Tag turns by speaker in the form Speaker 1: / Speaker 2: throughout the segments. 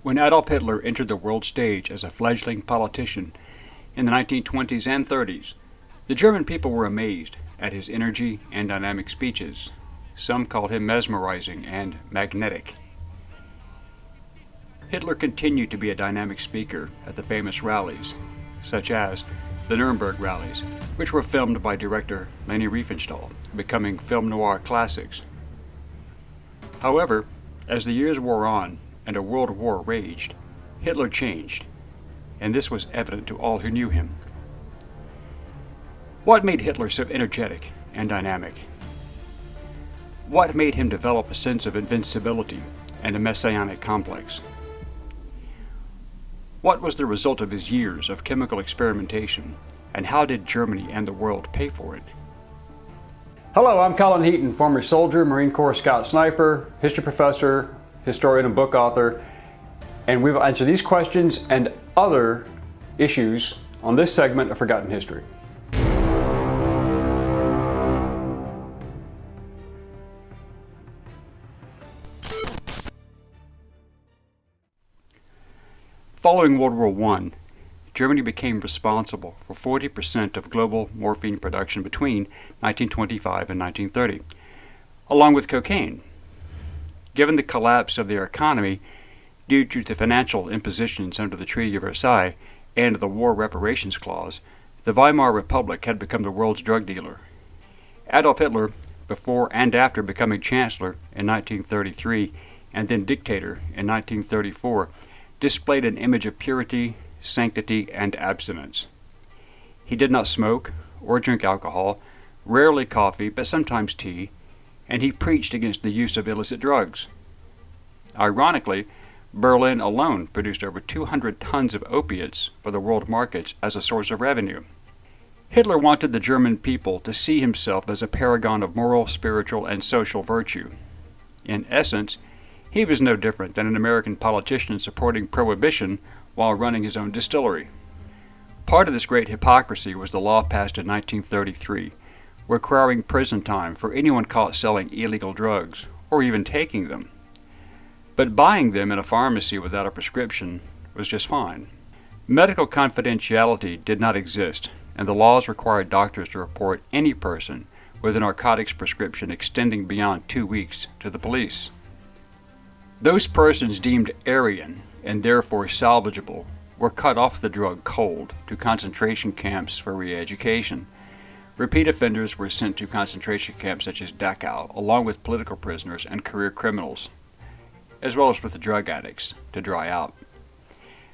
Speaker 1: When Adolf Hitler entered the world stage as a fledgling politician in the 1920s and 30s, the German people were amazed at his energy and dynamic speeches. Some called him mesmerizing and magnetic. Hitler continued to be a dynamic speaker at the famous rallies, such as the Nuremberg rallies, which were filmed by director Leni Riefenstahl, becoming film noir classics. However, as the years wore on and a world war raged, Hitler changed, and this was evident to all who knew him. What made Hitler so energetic and dynamic? What made him develop a sense of invincibility and a messianic complex? What was the result of his years of chemical experimentation, and how did Germany and the world pay for it?
Speaker 2: Hello, I'm Colin Heaton, former soldier, Marine Corps scout sniper, history professor, historian and book author, and we will answer these questions and other issues on this segment of Forgotten History.
Speaker 1: Following World War I, Germany became responsible for 40% of global morphine production between 1925 and 1930, along with cocaine. Given the collapse of their economy due to the financial impositions under the Treaty of Versailles and the War Reparations Clause, the Weimar Republic had become the world's drug dealer. Adolf Hitler, before and after becoming Chancellor in 1933 and then dictator in 1934, displayed an image of purity, sanctity, and abstinence. He did not smoke or drink alcohol, rarely coffee, but sometimes tea, and he preached against the use of illicit drugs. Ironically, Berlin alone produced over 200 tons of opiates for the world markets as a source of revenue. Hitler wanted the German people to see himself as a paragon of moral, spiritual, and social virtue. In essence, he was no different than an American politician supporting prohibition while running his own distillery. Part of this great hypocrisy was the law passed in 1933, requiring prison time for anyone caught selling illegal drugs, or even taking them. But buying them in a pharmacy without a prescription was just fine. Medical confidentiality did not exist, and the laws required doctors to report any person with a narcotics prescription extending beyond 2 weeks to the police. Those persons deemed Aryan and therefore salvageable were cut off the drug cold to concentration camps for re-education. Repeat offenders were sent to concentration camps such as Dachau, along with political prisoners and career criminals, as well as with the drug addicts, to dry out.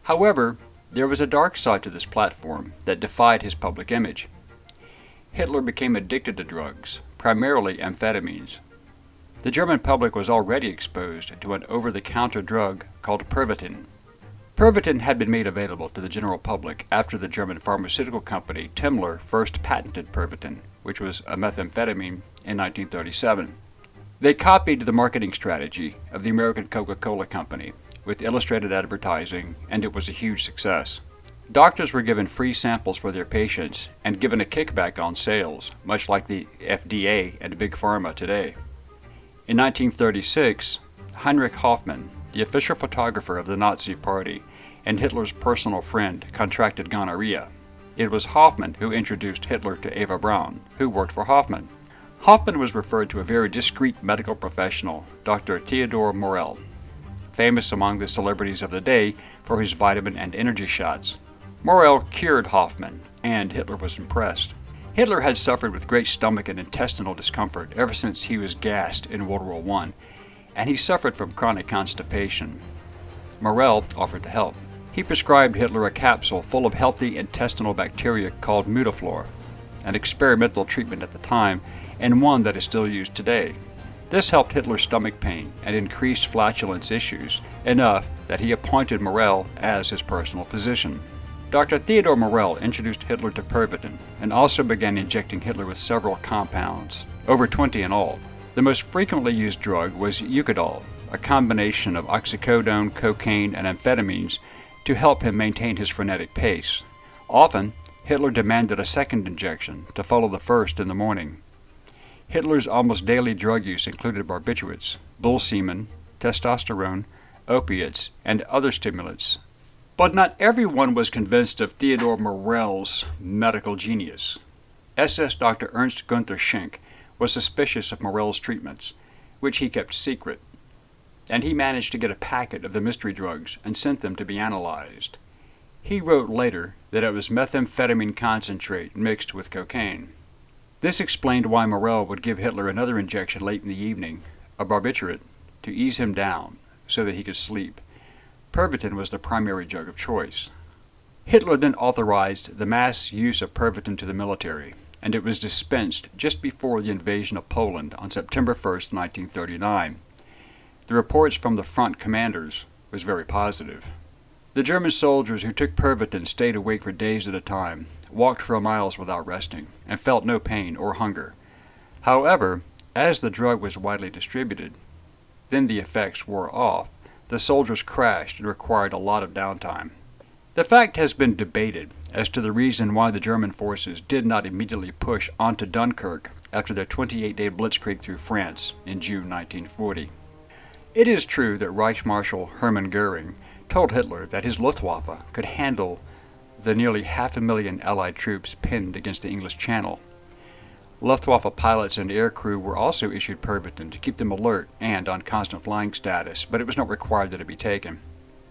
Speaker 1: However, there was a dark side to this platform that defied his public image. Hitler became addicted to drugs, primarily amphetamines. The German public was already exposed to an over-the-counter drug called pervitin. Pervitin had been made available to the general public after the German pharmaceutical company Himmler first patented pervitin, which was a methamphetamine, in 1937. They copied the marketing strategy of the American Coca-Cola Company with illustrated advertising, and it was a huge success. Doctors were given free samples for their patients and given a kickback on sales, much like the FDA and Big Pharma today. In 1936, Heinrich Hoffmann, the official photographer of the Nazi Party and Hitler's personal friend, contracted gonorrhea. It was Hoffmann who introduced Hitler to Eva Braun, who worked for Hoffmann. Hoffmann was referred to a very discreet medical professional, Dr. Theodor Morell, famous among the celebrities of the day for his vitamin and energy shots. Morell cured Hoffmann, and Hitler was impressed. Hitler had suffered with great stomach and intestinal discomfort ever since he was gassed in World War I, and he suffered from chronic constipation. Morell offered to help. He prescribed Hitler a capsule full of healthy intestinal bacteria called Mutaflor, an experimental treatment at the time and one that is still used today. This helped Hitler's stomach pain and increased flatulence issues enough that he appointed Morell as his personal physician. Dr. Theodor Morell introduced Hitler to pervitin and also began injecting Hitler with several compounds, over 20 in all. The most frequently used drug was Eucadol, a combination of oxycodone, cocaine, and amphetamines to help him maintain his frenetic pace. Often, Hitler demanded a second injection to follow the first in the morning. Hitler's almost daily drug use included barbiturates, bull semen, testosterone, opiates, and other stimulants. But not everyone was convinced of Theodor Morell's medical genius. SS Dr. Ernst Gunther Schenk was suspicious of Morell's treatments, which he kept secret, and he managed to get a packet of the mystery drugs and sent them to be analyzed. He wrote later that it was methamphetamine concentrate mixed with cocaine. This explained why Morell would give Hitler another injection late in the evening, a barbiturate, to ease him down so that he could sleep. Pervitin was the primary drug of choice. Hitler then authorized the mass use of pervitin to the military, and it was dispensed just before the invasion of Poland on September 1, 1939. The reports from the front commanders was very positive. The German soldiers who took pervitin stayed awake for days at a time, walked for miles without resting, and felt no pain or hunger. However, as the drug was widely distributed, then the effects wore off. The soldiers crashed and required a lot of downtime. The fact has been debated as to the reason why the German forces did not immediately push onto Dunkirk after their 28-day blitzkrieg through France in June 1940. It is true that Reich Marshal Hermann Goering told Hitler that his Luftwaffe could handle the nearly 500,000 Allied troops pinned against the English Channel. Luftwaffe pilots and air crew were also issued pervitin to keep them alert and on constant flying status, but it was not required that it be taken.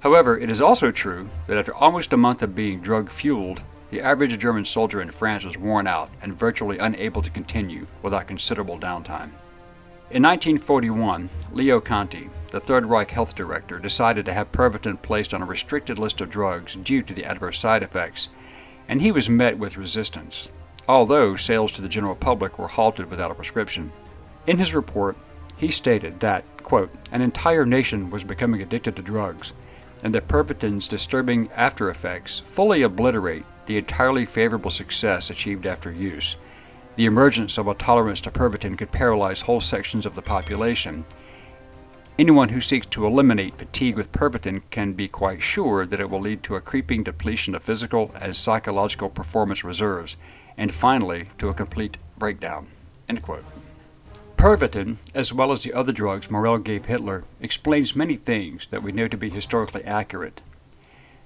Speaker 1: However, it is also true that after almost a month of being drug-fueled, the average German soldier in France was worn out and virtually unable to continue without considerable downtime. In 1941, Leo Conti, the Third Reich health director, decided to have pervitin placed on a restricted list of drugs due to the adverse side effects, and he was met with resistance, although sales to the general public were halted without a prescription. In his report, he stated that, quote, an entire nation was becoming addicted to drugs, and that pervitin's disturbing after effects fully obliterate the entirely favorable success achieved after use. The emergence of a tolerance to pervitin could paralyze whole sections of the population. Anyone who seeks to eliminate fatigue with pervitin can be quite sure that it will lead to a creeping depletion of physical and psychological performance reserves, and finally to a complete breakdown. End quote. Pervitin, as well as the other drugs Morell gave Hitler, explains many things that we know to be historically accurate.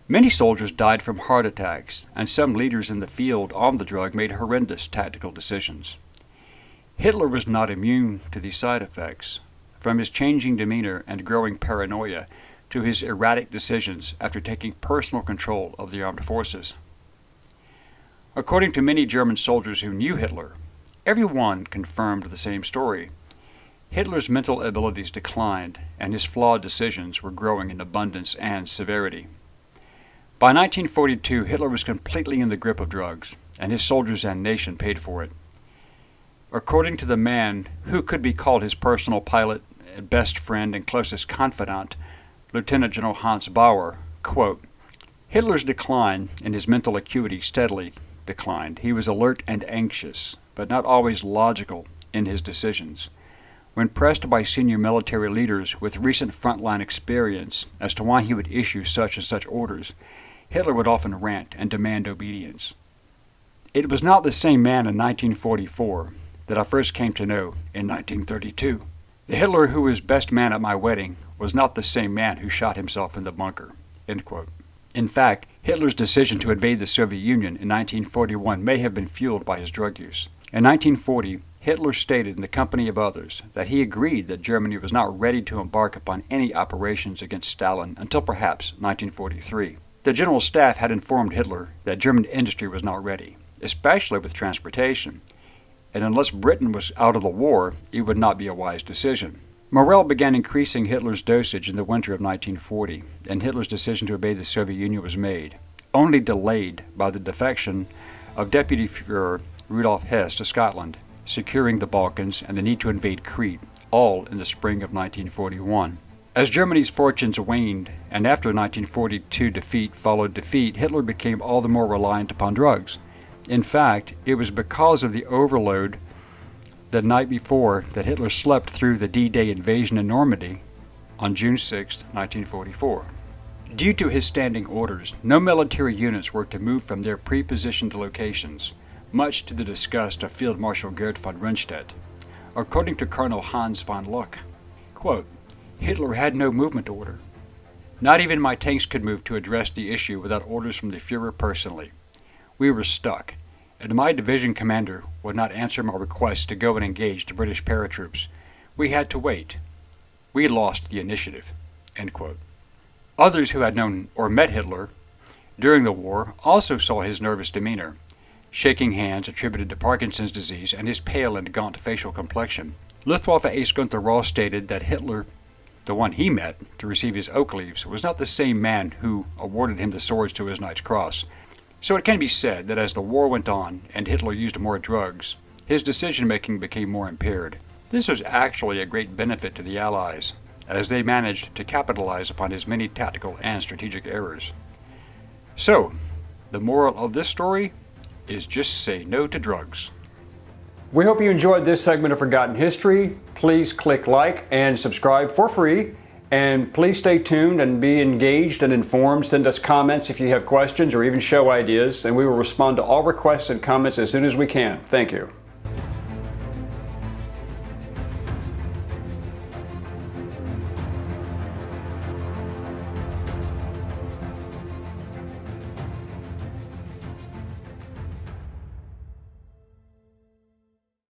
Speaker 1: Many soldiers died from heart attacks, and some leaders in the field on the drug made horrendous tactical decisions. Hitler was not immune to these side effects, from his changing demeanor and growing paranoia to his erratic decisions after taking personal control of the armed forces. According to many German soldiers who knew Hitler, everyone confirmed the same story. Hitler's mental abilities declined, and his flawed decisions were growing in abundance and severity. By 1942, Hitler was completely in the grip of drugs, and his soldiers and nation paid for it. According to the man who could be called his personal pilot, best friend, and closest confidant, Lieutenant General Hans Bauer, quote, Hitler's decline in his mental acuity steadily declined. He was alert and anxious, but not always logical in his decisions. When pressed by senior military leaders with recent frontline experience as to why he would issue such and such orders, Hitler would often rant and demand obedience. It was not the same man in 1944 that I first came to know in 1932. The Hitler who was best man at my wedding was not the same man who shot himself in the bunker. End quote. In fact, Hitler's decision to invade the Soviet Union in 1941 may have been fueled by his drug use. In 1940, Hitler stated in the company of others that he agreed that Germany was not ready to embark upon any operations against Stalin until perhaps 1943. The General Staff had informed Hitler that German industry was not ready, especially with transportation, and unless Britain was out of the war, it would not be a wise decision. Morell began increasing Hitler's dosage in the winter of 1940, and Hitler's decision to obey the Soviet Union was made, only delayed by the defection of Deputy Führer Rudolf Hess to Scotland, securing the Balkans, and the need to invade Crete, all in the spring of 1941. As Germany's fortunes waned, and after 1942 defeat followed defeat, Hitler became all the more reliant upon drugs. In fact, it was because of the overload the night before that Hitler slept through the D-Day invasion in Normandy on June 6, 1944. Due to his standing orders, no military units were to move from their pre-positioned locations, much to the disgust of Field Marshal Gerd von Rundstedt. According to Colonel Hans von Luck, quote, Hitler had no movement order. Not even my tanks could move to address the issue without orders from the Fuhrer personally. We were stuck, and my division commander would not answer my request to go and engage the British paratroops. We had to wait. We lost the initiative." End quote. Others who had known or met Hitler during the war also saw his nervous demeanor. Shaking hands attributed to Parkinson's disease and his pale and gaunt facial complexion. Luftwaffe ace Gunther Ross stated that Hitler, the one he met to receive his oak leaves, was not the same man who awarded him the swords to his Knight's Cross. So it can be said that as the war went on and Hitler used more drugs, his decision-making became more impaired. This was actually a great benefit to the Allies, as they managed to capitalize upon his many tactical and strategic errors. So, the moral of this story is just say no to drugs.
Speaker 2: We hope you enjoyed this segment of Forgotten History. Please click like and subscribe for free. And please stay tuned and be engaged and informed. Send us comments if you have questions or even show ideas, and we will respond to all requests and comments as soon as we can. Thank you.